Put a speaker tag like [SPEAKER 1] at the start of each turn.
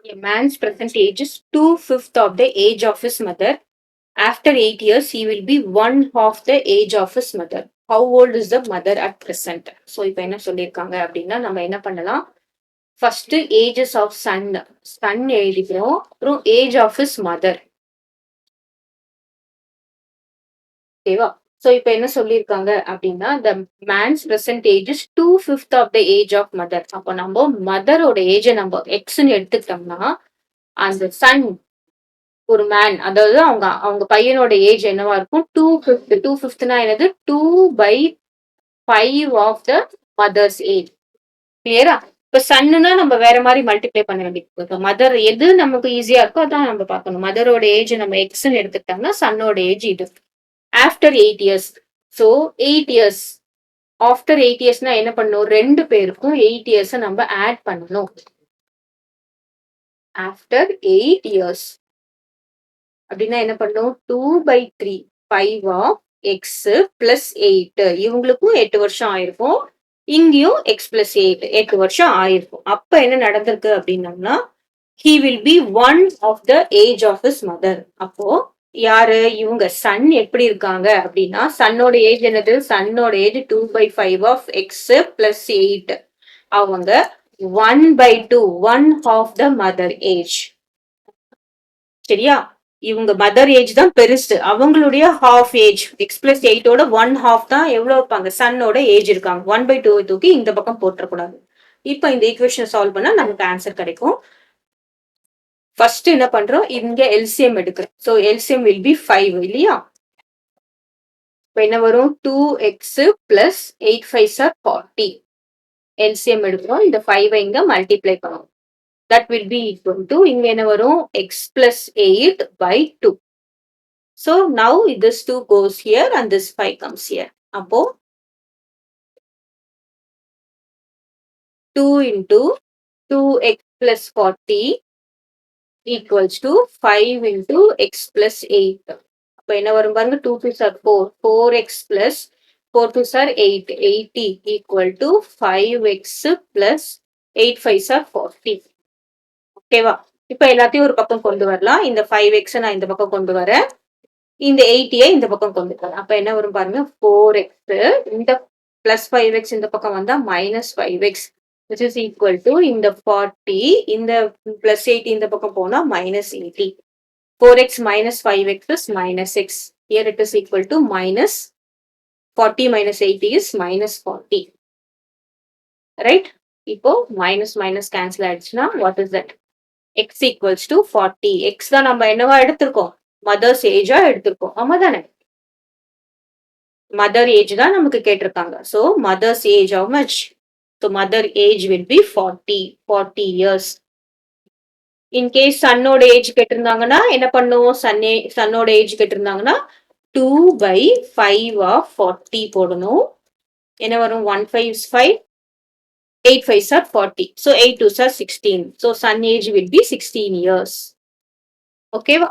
[SPEAKER 1] A man's present age is 2/5 of the age of his mother. After 8 years, he will be 1/2 the age of his mother. How old is the mother at present? So, இப்போ என்ன சொல்லியிருக்காங்க அப்படின்னா நம்ம என்ன பண்ணலாம்? First ages of son எழுதிக்கிறோம். அப்புறம் age of his mother. ஓகேவா? சோ இப்ப என்ன சொல்லியிருக்காங்க அப்படின்னா the man's present age is 2/5 of the age of mother. அப்போ நம்ம மதரோட ஏஜ நம்ம எக்ஸ்ன்னு எடுத்துக்கிட்டோம்னா அந்த சன் ஒரு மேன், அதாவது அவங்க அவங்க பையனோட ஏஜ் என்னவா இருக்கும்? 2/5 என்னது? 2/5 ஆஃப் த மதர்ஸ் ஏஜ். கிளியரா? இப்ப சன்னுனா நம்ம வேற மாதிரி மல்டிப்ளை பண்ண வேண்டியது. மதர் எது நமக்கு ஈஸியா இருக்கோ அதான் நம்ம பார்க்கணும். மதரோட ஏஜ் நம்ம எக்ஸ்ன்னு எடுத்துக்கிட்டோம்னா சன்னோட ஏஜ் இது. After 8 years. So 8 years. After 8 இயர்ஸ்னா என்ன பண்ணணும்? ரெண்டு பேருக்கும் 8 இயர்ஸ் நம்ம ஆட் பண்ணணும். ஆஃப்டர் 8 இயர்ஸ் அப்படின்னா என்ன பண்ணும்? 2/3 5 ஆஃப் எக்ஸ் பிளஸ் 8. இவங்களுக்கும் 8 வருஷம் ஆயிருக்கும். இங்கேயும் எக்ஸ் பிளஸ் 8 8 வருஷம் ஆயிருக்கும். அப்ப என்ன நடந்திருக்கு அப்படின்னம்னா he will be one of the age of his mother. அப்போ யாரு இவங்க சன் எப்படி இருக்காங்க அப்படின்னா சன்னோட ஏஜ் என்னது? சன்னோட ஏஜ் 2/5 ஆஃப் எக்ஸ் பிளஸ் 8. அவங்க 1/2 1/2 த மதர் ஏஜ். சரியா? இவங்க மதர் ஏஜ் தான் பெருசு. அவங்களுடைய ஹாஃப் ஏஜ் எக்ஸ் பிளஸ் 8ஓட 1/2 தான் எவ்வளவு இருப்பாங்க? சன்னோட ஏஜ் இருக்காங்க. 1/2 தூக்கி இந்த பக்கம் போட்டுறக்கூடாது. இப்ப இந்த ஈக்குவேஷன் சால்வ் பண்ணா நமக்கு ஆன்சர் கிடைக்கும். ஃபர்ஸ்ட் என்ன பண்றோம்? இங்க எல்சிஎம் எடுக்கிறோம். சோ எல்சிஎம் வில் பி 5 இல்லையா? இப்போ என்ன வரும்? 2x plus 8 5s are 40. LCM எடுக்கிறோம். இந்த 5 இங்க மல்டிப்ளை பண்ணுவோம். That will be equal to இங்க என்ன வரும்? x plus 8 by 2. So now this 2 goes here and this 5 comes here. அப்போ 2 into 2x plus 40 equals to 5 into x plus 8. அப்போ என்ன வரும் பாருங்க? 2 2s are 4. 4x plus 4 2s are 8. 80 equal to 5x plus 8 5s are 40. ஓகேவா? இப்போ எல்லாத்தையும் ஒரு பக்கம் கொண்டு வரலாம். இந்த 5x நான் இந்த பக்கம் கொண்டு வரேன். இந்த 80 இந்த பக்கம் கொண்டு வரேன். அப்ப என்ன வரும் பாருங்க? 4x இந்த பிளஸ் 5x இந்த பக்கம் வந்தா minus 5x which is equal to இந்த 40 இந்த பிளஸ் 80 இந்த பக்கம் போனா minus 80. 4x minus 5x is minus x. Here it is equal to minus 40 minus 80 is minus 40. Right? இப்போ minus minus cancel ஆயிடுச்சுன்னா what is that? x equals to 40. x தான் நம்ம என்னவா எடுத்திருக்கோம்? மதர்ஸ் ஏஜா எடுத்திருக்கோம். ஆமா தானே? மதர் ஏஜ் தான் நமக்கு கேட்டிருக்காங்க. So mothers age how much? So mother age will be 40 years. In case சன்னோட age கேட்டிருந்தாங்கன்னா என்ன பண்ணுவோம்? சன்னோட ஏஜ் கேட்டிருந்தாங்கன்னா 2/5 of 40 போடணும். என்ன வரும்? 1 5 is 5. 8 5s are 40. So 8 2s are 16. So son age will be 16 years. ஓகேவா?